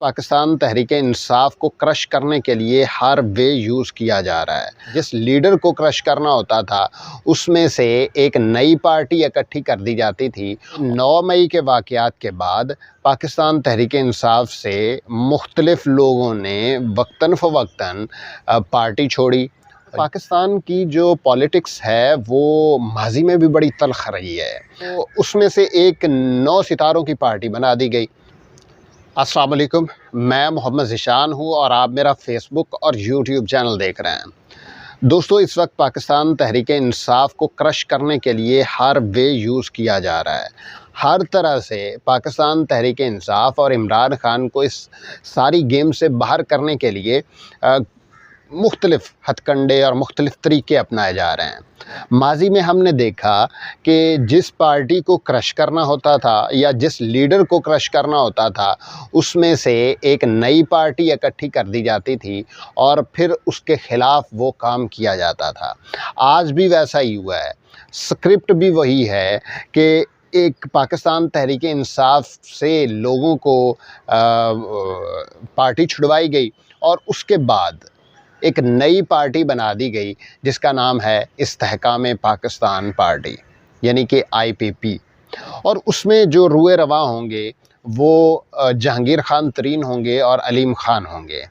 पाकिस्तान तहरीक-ए-इंसाफ को क्रश करने के लिए हर वे यूज़ किया जा रहा है। जिस लीडर को क्रश करना होता था, उसमें से एक नई पार्टी इकट्ठी कर दी जाती थी। 9 मई के वाक़यात के बाद पाकिस्तान तहरीक-ए-इंसाफ से मुख्तलिफ़ लोगों ने वक्तन-फ़वक्तन पार्टी छोड़ी। पाकिस्तान की जो पॉलिटिक्स है, वो माज़ी में भी बड़ी तल्ख़ रही है। तो उसमें से एक 9 सितारों की पार्टी बना दी गई। अस्सलाम वालेकुम, मैं मोहम्मद ज़ीशान हूँ और आप मेरा फ़ेसबुक और यूट्यूब चैनल देख रहे हैं। दोस्तों, इस वक्त पाकिस्तान तहरीक-ए-इंसाफ को क्रश करने के लिए हर वे यूज़ किया जा रहा है। हर तरह से पाकिस्तान तहरीक-ए-इंसाफ और इमरान खान को इस सारी गेम से बाहर करने के लिए मुख्तलिफ़ हथकंडे और मुख्तलिफ़ तरीके अपनाए जा रहे हैं। माज़ी में हमने देखा कि जिस पार्टी को क्रश करना होता था या जिस लीडर को क्रश करना होता था, उसमें से एक नई पार्टी इकट्ठी कर दी जाती थी और फिर उसके ख़िलाफ़ वो काम किया जाता था। आज भी वैसा ही हुआ है। स्क्रिप्ट भी वही है कि एक पाकिस्तान तहरीक-ए-इंसाफ से लोगों को पार्टी छुड़वाई गई और उसके बाद एक नई पार्टी बना दी गई जिसका नाम है इस्तेहकाम-ए-पाकिस्तान पार्टी, यानी कि IPP। और उसमें जो रूए रवा होंगे वो जहांगीर खान तरीन होंगे और अलीम खान होंगे।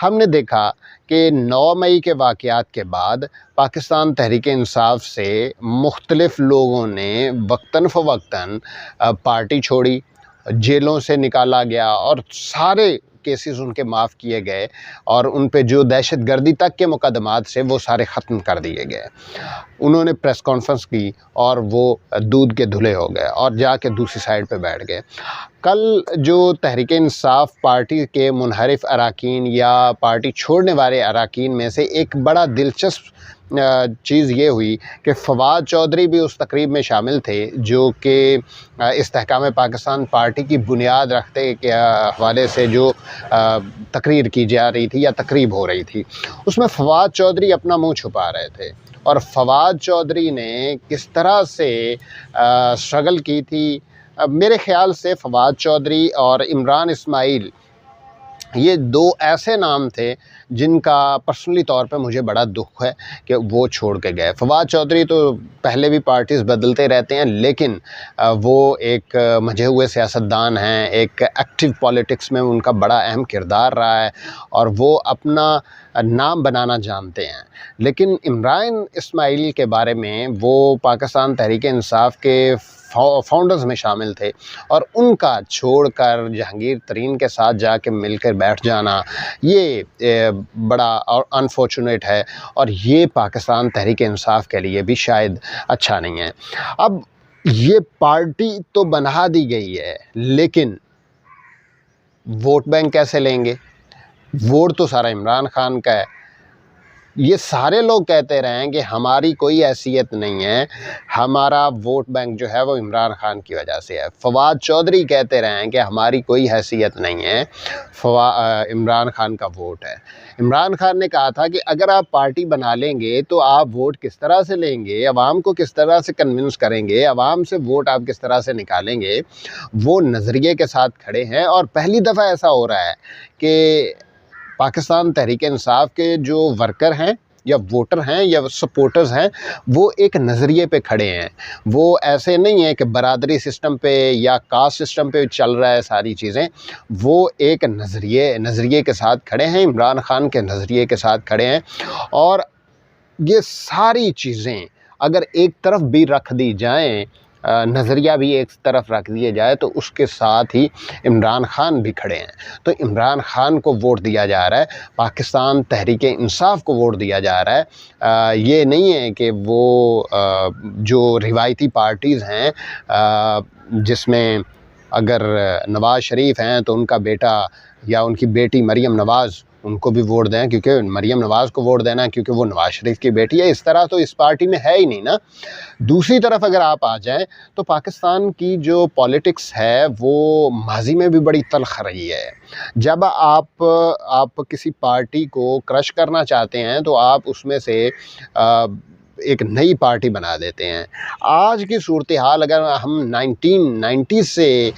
हमने देखा कि 9 मई के वाक़यात के बाद पाकिस्तान तहरीक-ए-इंसाफ से मुख्तलिफ़ लोगों ने वक्तन-फ़वक्तन पार्टी छोड़ी, जेलों से निकाला गया और सारे केसेस उनके माफ़ किए गए और उन पे जो दहशतगर्दी तक के मुकदमात से वो सारे ख़त्म कर दिए गए। उन्होंने प्रेस कॉन्फ्रेंस की और वो दूध के धुले हो गए और जाके दूसरी साइड पे बैठ गए। कल जो तहरीक-ए-इंसाफ पार्टी के मुनहरिफ अराकीन या पार्टी छोड़ने वाले अराकीन में से एक बड़ा दिलचस्प चीज़ ये हुई कि फवाद चौधरी भी उस तकरीब में शामिल थे, जो कि इस्तेहकाम-ए-पाकिस्तान पार्टी की बुनियाद रखते के हवाले से जो तकरीर की जा रही थी या तकरीब हो रही थी, उसमें फवाद चौधरी अपना मुँह छुपा रहे थे। और फवाद चौधरी ने किस तरह से स्ट्रगल की थी, मेरे ख़्याल से फवाद चौधरी और इमरान इस्माइल, ये 2 ऐसे नाम थे जिनका पर्सनली तौर पे मुझे बड़ा दुख है कि वो छोड़ के गए। फवाद चौधरी तो पहले भी पार्टीज़ बदलते रहते हैं, लेकिन वो एक मंझे हुए सियासतदान हैं, एक एक्टिव पॉलिटिक्स में उनका बड़ा अहम किरदार रहा है और वो अपना नाम बनाना जानते हैं। लेकिन इमरान इस्माइल के बारे में, वो पाकिस्तान तहरीक-ए-इंसाफ के फाउंडर्स में शामिल थे और उनका छोड़कर जहांगीर तरीन के साथ जाके मिलकर बैठ जाना, ये बड़ा और अनफॉर्चुनेट है और ये पाकिस्तान तहरीक-ए-इंसाफ के लिए भी शायद अच्छा नहीं है। अब ये पार्टी तो बना दी गई है, लेकिन वोट बैंक कैसे लेंगे? वोट तो सारा इमरान खान का है। ये सारे लोग कहते रहे हैं कि हमारी कोई हैसियत नहीं है, हमारा वोट बैंक जो है वो इमरान खान की वजह से है। फवाद चौधरी कहते रहे हैं कि हमारी कोई हैसियत नहीं है, इमरान खान का वोट है। इमरान खान ने कहा था कि अगर आप पार्टी बना लेंगे तो आप वोट किस तरह से लेंगे, अवाम को किस तरह से कन्विंस करेंगे, अवाम से वोट आप किस तरह से निकालेंगे, वो नज़रिए के साथ खड़े हैं। और पहली दफ़ा ऐसा हो रहा है कि पाकिस्तान तहरीक-ए-इंसाफ के जो वर्कर हैं या वोटर हैं या सपोर्टर्स हैं, वो एक नज़रिए पे खड़े हैं। वो ऐसे नहीं है कि बरादरी सिस्टम पे या कास्ट सिस्टम पे चल रहा है सारी चीज़ें। वो एक नज़रिए के साथ खड़े हैं, इमरान खान के नज़रिए के साथ खड़े हैं। और ये सारी चीज़ें अगर एक तरफ भी रख दी जाएँ, नज़रिया भी एक तरफ रख दिया जाए, तो उसके साथ ही इमरान खान भी खड़े हैं। तो इमरान खान को वोट दिया जा रहा है, पाकिस्तान तहरीक-ए-इंसाफ को वोट दिया जा रहा है। ये नहीं है कि वो जो रिवायती पार्टीज़ हैं, जिसमें अगर नवाज़ शरीफ हैं तो उनका बेटा या उनकी बेटी मरीम नवाज़, उनको भी वोट दें, क्योंकि मरीम नवाज़ को वोट देना है क्योंकि वो नवाज़ शरीफ की बेटी है। इस तरह तो इस पार्टी में है ही नहीं ना। दूसरी तरफ अगर आप आ जाएं तो पाकिस्तान की जो पॉलिटिक्स है वो माज़ी में भी बड़ी तल्ख़ रही है। जब आप किसी पार्टी को क्रश करना चाहते हैं तो आप उसमें से एक नई पार्टी बना देते हैं। आज की सूरत हाल अगर हम 1990 से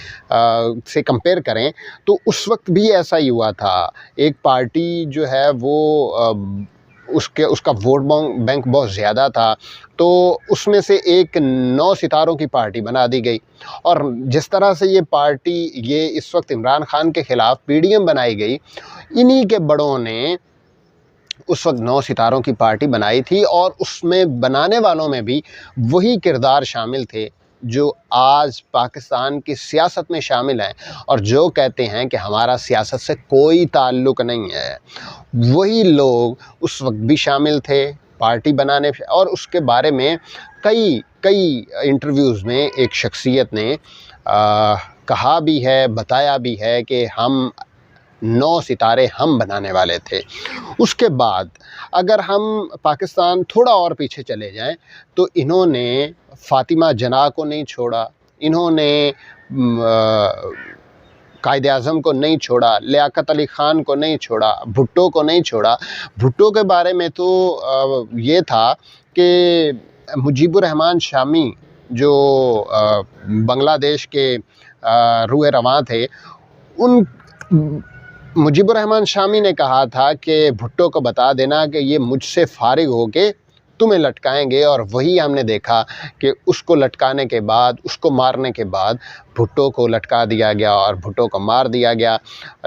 कंपेयर करें तो उस वक्त भी ऐसा ही हुआ था। एक पार्टी जो है वो उसका वोट बैंक बहुत ज़्यादा था, तो उसमें से एक 9 सितारों की पार्टी बना दी गई। और जिस तरह से ये इस वक्त इमरान खान के ख़िलाफ़ पीडीएम बनाई गई, इन्हीं के बड़ों ने उस वक्त 9 सितारों की पार्टी बनाई थी और उसमें बनाने वालों में भी वही किरदार शामिल थे जो आज पाकिस्तान की सियासत में शामिल हैं और जो कहते हैं कि हमारा सियासत से कोई ताल्लुक़ नहीं है। वही लोग उस वक्त भी शामिल थे पार्टी बनाने और उसके बारे में कई इंटरव्यूज़ में एक शख्सियत ने कहा भी है, बताया भी है कि हम 9 सितारे हम बनाने वाले थे। उसके बाद अगर हम पाकिस्तान थोड़ा और पीछे चले जाएं तो इन्होंने फ़ातिमा जनाह को नहीं छोड़ा, इन्होंने कायद-ए-आज़म को नहीं छोड़ा, लियाकत अली ख़ान को नहीं छोड़ा, भुट्टो को नहीं छोड़ा। भुट्टो के बारे में तो ये था कि मुजीबुर रहमान शामी जो बांग्लादेश के रूए रवां थे, मुजीबुर रहमान शामी ने कहा था कि भुट्टो को बता देना कि ये मुझसे फ़ारिग होके तुम्हें लटकाएंगे, और वही हमने देखा कि उसको लटकाने के बाद, उसको मारने के बाद भुट्टो को लटका दिया गया और भुट्टो को मार दिया गया।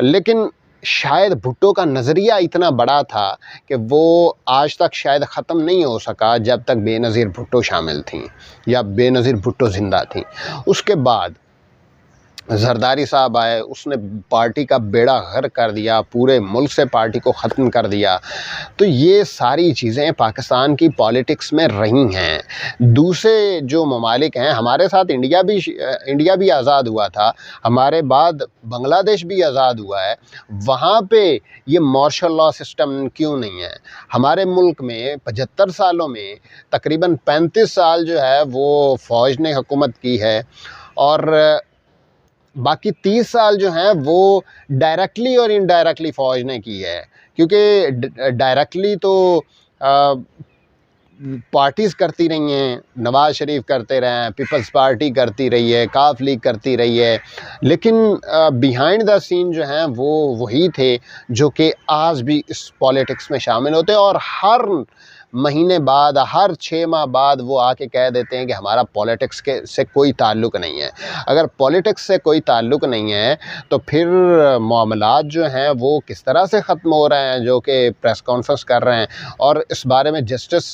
लेकिन शायद भुट्टो का नज़रिया इतना बड़ा था कि वो आज तक शायद ख़त्म नहीं हो सका जब तक बेनज़ीर भुट्टो शामिल थीं या बेनज़ीर भुट्टो ज़िंदा थीं। उसके बाद जरदारी साहब आए, उसने पार्टी का बेड़ा गर्क कर दिया, पूरे मुल्क से पार्टी को ख़त्म कर दिया। तो ये सारी चीज़ें पाकिस्तान की पॉलिटिक्स में रही हैं। दूसरे जो ममालिक हैं, हमारे साथ इंडिया भी आज़ाद हुआ था, हमारे बाद बांग्लादेश भी आज़ाद हुआ है, वहाँ पे ये मार्शल लॉ सिस्टम क्यों नहीं है? हमारे मुल्क में 75 सालों में तकरीबन 35 साल जो है वो फ़ौज ने हुकूमत की है और बाकी 30 साल जो हैं वो डायरेक्टली और इनडायरेक्टली फ़ौज ने की है। क्योंकि डायरेक्टली तो पार्टीज़ करती रही हैं, नवाज़ शरीफ करते रहे हैं, पीपल्स पार्टी करती रही है, काफ लीग करती रही है, लेकिन बिहाइंड द सीन जो हैं वो वही थे जो कि आज भी इस पॉलिटिक्स में शामिल होते हैं। और हर महीने बाद, हर 6 माह बाद वो आके कह देते हैं कि हमारा पॉलिटिक्स से कोई ताल्लुक़ नहीं है। अगर पॉलिटिक्स से कोई ताल्लुक़ नहीं है तो फिर मामलात जो हैं वो किस तरह से ख़त्म हो रहे हैं, जो कि प्रेस कॉन्फ्रेंस कर रहे हैं। और इस बारे में जस्टिस,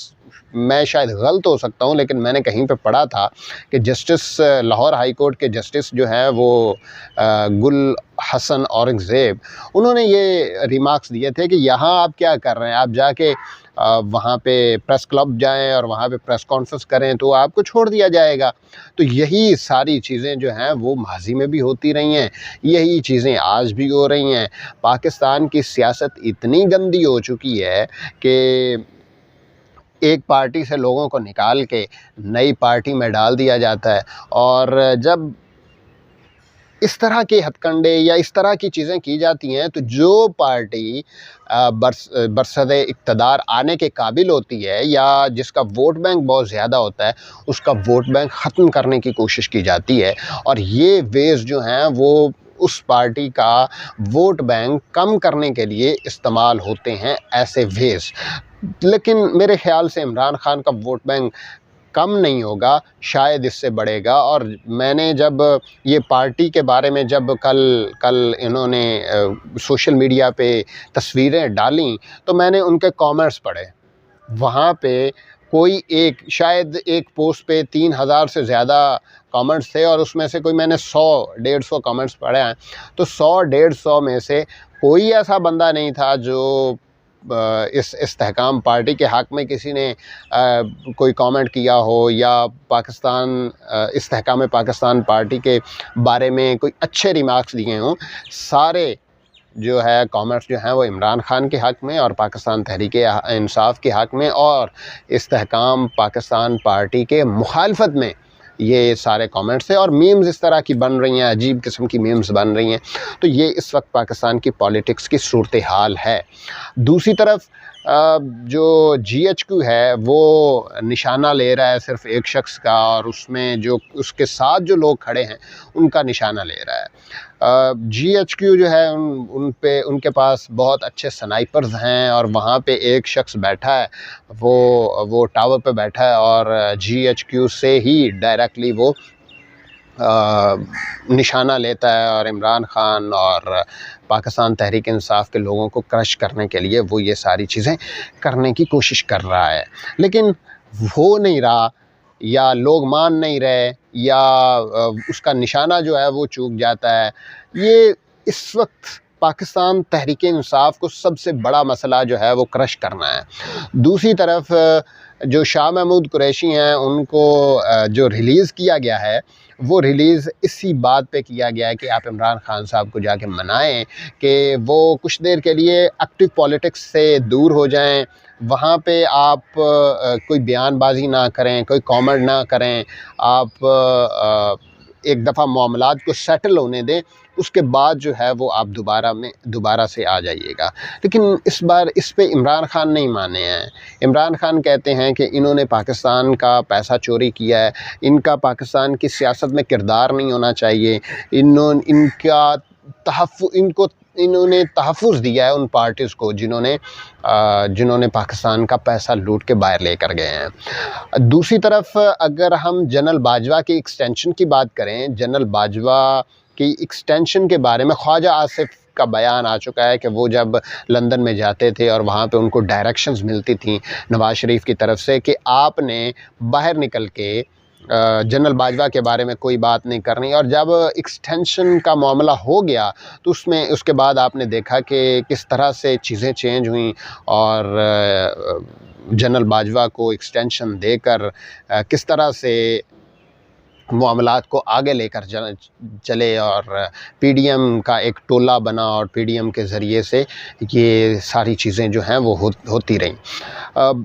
मैं शायद गलत हो सकता हूँ, लेकिन मैंने कहीं पे पढ़ा था कि जस्टिस लाहौर हाई कोर्ट के जस्टिस जो हैं वो गुल हसन औरंगज़ेब, उन्होंने ये रिमार्क्स दिए थे कि यहाँ आप क्या कर रहे हैं, आप जाके वहाँ पे प्रेस क्लब जाएं और वहाँ पे प्रेस कॉन्फ्रेंस करें तो आपको छोड़ दिया जाएगा। तो यही सारी चीज़ें जो हैं वो माजी में भी होती रही हैं, यही चीज़ें आज भी हो रही हैं। पाकिस्तान की सियासत इतनी गंदी हो चुकी है कि एक पार्टी से लोगों को निकाल के नई पार्टी में डाल दिया जाता है, और जब इस तरह के हथकंडे या इस तरह की चीज़ें की जाती हैं तो जो पार्टी बरसदे इक़्तिदार आने के काबिल होती है या जिसका वोट बैंक बहुत ज़्यादा होता है, उसका वोट बैंक ख़त्म करने की कोशिश की जाती है। और ये वेज़ जो हैं वो उस पार्टी का वोट बैंक कम करने के लिए इस्तेमाल होते हैं, ऐसे वेज़। लेकिन मेरे ख़्याल से इमरान खान का वोट बैंक कम नहीं होगा, शायद इससे बढ़ेगा। और मैंने जब ये पार्टी के बारे में जब कल इन्होंने सोशल मीडिया पे तस्वीरें डालीं तो मैंने उनके कमेंट्स पढ़े। वहाँ पे कोई शायद एक पोस्ट पे 3000 से ज़्यादा कमेंट्स थे और उसमें से कोई मैंने 100-150 कमेंट्स पढ़े हैं। तो 100-150 में से कोई ऐसा बंदा नहीं था जो इस इस्तेहकाम पार्टी के हक़ में किसी ने कोई कमेंट किया हो या इस्तेहकाम पाकिस्तान पार्टी के बारे में कोई अच्छे रिमार्क्स दिए हों। सारे जो है कमेंट्स जो हैं वो इमरान खान के हक़ में और पाकिस्तान तहरीक इंसाफ के हक़ में और इस्तेहकाम पाकिस्तान पार्टी के मुखालफत में ये सारे कमेंट्स थे। और मीम्स इस तरह की बन रही हैं, अजीब किस्म की मीम्स बन रही हैं। तो ये इस वक्त पाकिस्तान की पॉलिटिक्स की सूरत हाल है। दूसरी तरफ जो GHQ है वो निशाना ले रहा है सिर्फ एक शख्स का, और उसमें जो उसके साथ जो लोग खड़े हैं उनका निशाना ले रहा है। GHQ जो है उनके पास बहुत अच्छे स्नाइपर्स हैं, और वहाँ पे एक शख्स बैठा है, वो टावर पे बैठा है, और GHQ से ही डायरेक्टली वो निशाना लेता है, और इमरान खान और पाकिस्तान तहरीक इंसाफ के लोगों को क्रश करने के लिए वो ये सारी चीज़ें करने की कोशिश कर रहा है। लेकिन हो नहीं रहा, या लोग मान नहीं रहे, या उसका निशाना जो है वो चूक जाता है। ये इस वक्त पाकिस्तान तहरीक इंसाफ को सबसे बड़ा मसला जो है वो क्रश करना है। दूसरी तरफ जो शाह महमूद कुरैशी हैं, उनको जो रिलीज़ किया गया है वो रिलीज़ इसी बात पे किया गया है कि आप इमरान खान साहब को जाके मनाएं कि वो कुछ देर के लिए एक्टिव पॉलिटिक्स से दूर हो जाएं, वहाँ पे आप कोई बयानबाजी ना करें, कोई कमेंट ना करें, आप एक दफ़ा मामलात को सेटल होने दें, उसके बाद जो है वो आप दोबारा से आ जाइएगा। लेकिन इस बार इस पे इमरान खान नहीं माने हैं। इमरान खान कहते हैं कि इन्होंने पाकिस्तान का पैसा चोरी किया है, इनका पाकिस्तान की सियासत में किरदार नहीं होना चाहिए, इन्होंने तहफ़्फ़ुज़ दिया है उन पार्टीज़ को जिन्होंने पाकिस्तान का पैसा लूट के बाहर लेकर गए हैं। दूसरी तरफ अगर हम जनरल बाजवा की एक्सटेंशन की बात करें, जनरल बाजवा की एक्सटेंशन के बारे में ख्वाजा आसिफ का बयान आ चुका है कि वो जब लंदन में जाते थे और वहाँ पे उनको डायरेक्शंस मिलती थी नवाज़ शरीफ की तरफ से कि आपने बाहर निकल के जनरल बाजवा के बारे में कोई बात नहीं करनी, और जब एक्सटेंशन का मामला हो गया तो उसके बाद आपने देखा कि किस तरह से चीज़ें चेंज हुई, और जनरल बाजवा को एक्सटेंशन देकर किस तरह से मामलात को आगे लेकर चले, और PDM का एक टोला बना, और PDM के ज़रिए से ये सारी चीज़ें जो हैं वो होती रहीं।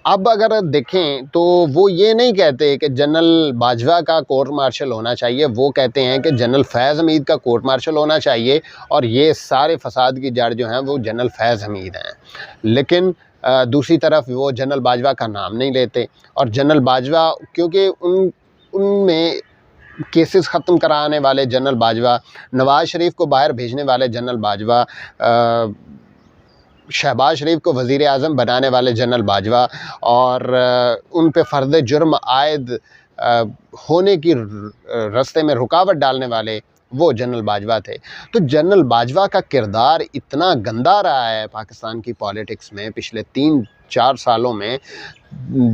अब अगर देखें तो वो ये नहीं कहते कि जनरल बाजवा का कोर्ट मार्शल होना चाहिए, वो कहते हैं कि जनरल फैज़ हमीद का कोर्ट मार्शल होना चाहिए, और ये सारे फसाद की जड़ जो हैं वो जनरल फैज़ हमीद हैं। लेकिन दूसरी तरफ वो जनरल बाजवा का नाम नहीं लेते, और जनरल बाजवा क्योंकि उनमें केसेस ख़त्म कराने वाले जनरल बाजवा, नवाज़ शरीफ को बाहर भेजने वाले जनरल बाजवा, शहबाज शरीफ को वज़ीर आज़म बनाने वाले जनरल बाजवा, और उन पे फ़र्द जुर्म आयद होने की रास्ते में रुकावट डालने वाले वो जनरल बाजवा थे। तो जनरल बाजवा का किरदार इतना गंदा रहा है पाकिस्तान की पॉलिटिक्स में पिछले 3-4 सालों में,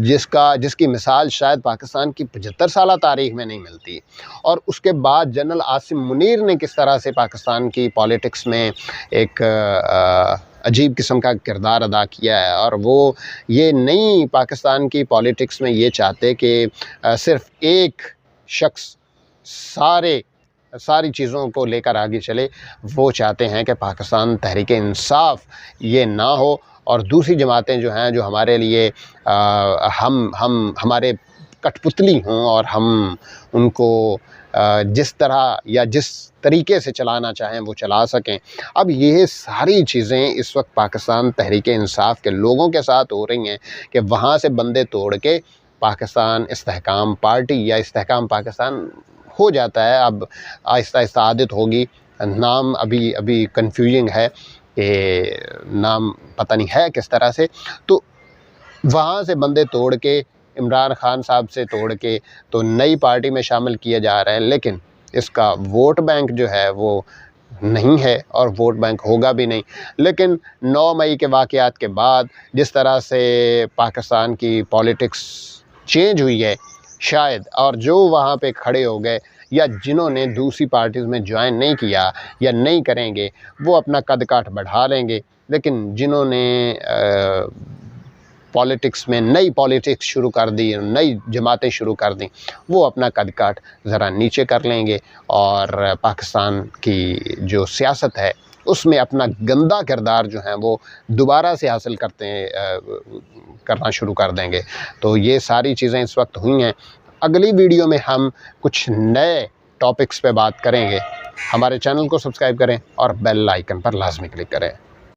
जिसकी मिसाल शायद पाकिस्तान की 75 साला तारीख़ में नहीं मिलती। और उसके बाद जनरल आसिम मुनीर ने किस तरह से पाकिस्तान की पॉलिटिक्स में एक अजीब किस्म का किरदार अदा किया है, और वो ये नहीं पाकिस्तान की पॉलिटिक्स में ये चाहते कि सिर्फ़ एक शख्स सारी चीज़ों को लेकर आगे चले। वो चाहते हैं कि पाकिस्तान तहरीक इंसाफ ये ना हो, और दूसरी जमातें जो हैं जो हमारे लिए हमारे कठपुतली हों, और हम उनको जिस तरह या जिस तरीके से चलाना चाहें वो चला सकें। अब ये सारी चीज़ें इस वक्त पाकिस्तान तहरीक इंसाफ के लोगों के साथ हो रही हैं कि वहाँ से बंदे तोड़ के पाकिस्तान इस्तेहकाम पार्टी या इस्तेहकाम पाकिस्तान हो जाता है। अब आहिस्ता आहिस्ता आदत होगी। नाम अभी कन्फ्यूजिंग है कि नाम पता नहीं है किस तरह से। तो वहाँ से बंदे तोड़ के इमरान खान साहब से तोड़ के तो नई पार्टी में शामिल किए जा रहे हैं, लेकिन इसका वोट बैंक जो है वो नहीं है, और वोट बैंक होगा भी नहीं। लेकिन 9 मई के वाक़यात के बाद जिस तरह से पाकिस्तान की पॉलिटिक्स चेंज हुई है शायद, और जो वहाँ पे खड़े हो गए या जिन्होंने दूसरी पार्टीज़ में ज्वाइन नहीं किया या नहीं करेंगे, वो अपना कद काठ बढ़ा लेंगे। लेकिन जिन्होंने पॉलिटिक्स में नई पॉलिटिक्स शुरू कर दी, नई जमातें शुरू कर दी, वो अपना कद काठ ज़रा नीचे कर लेंगे, और पाकिस्तान की जो सियासत है उसमें अपना गंदा किरदार जो है वो दोबारा से हासिल करना शुरू कर देंगे। तो ये सारी चीज़ें इस वक्त हुई हैं। अगली वीडियो में हम कुछ नए टॉपिक्स पे बात करेंगे। हमारे चैनल को सब्सक्राइब करें और बेल आइकन पर लाजमी क्लिक करें।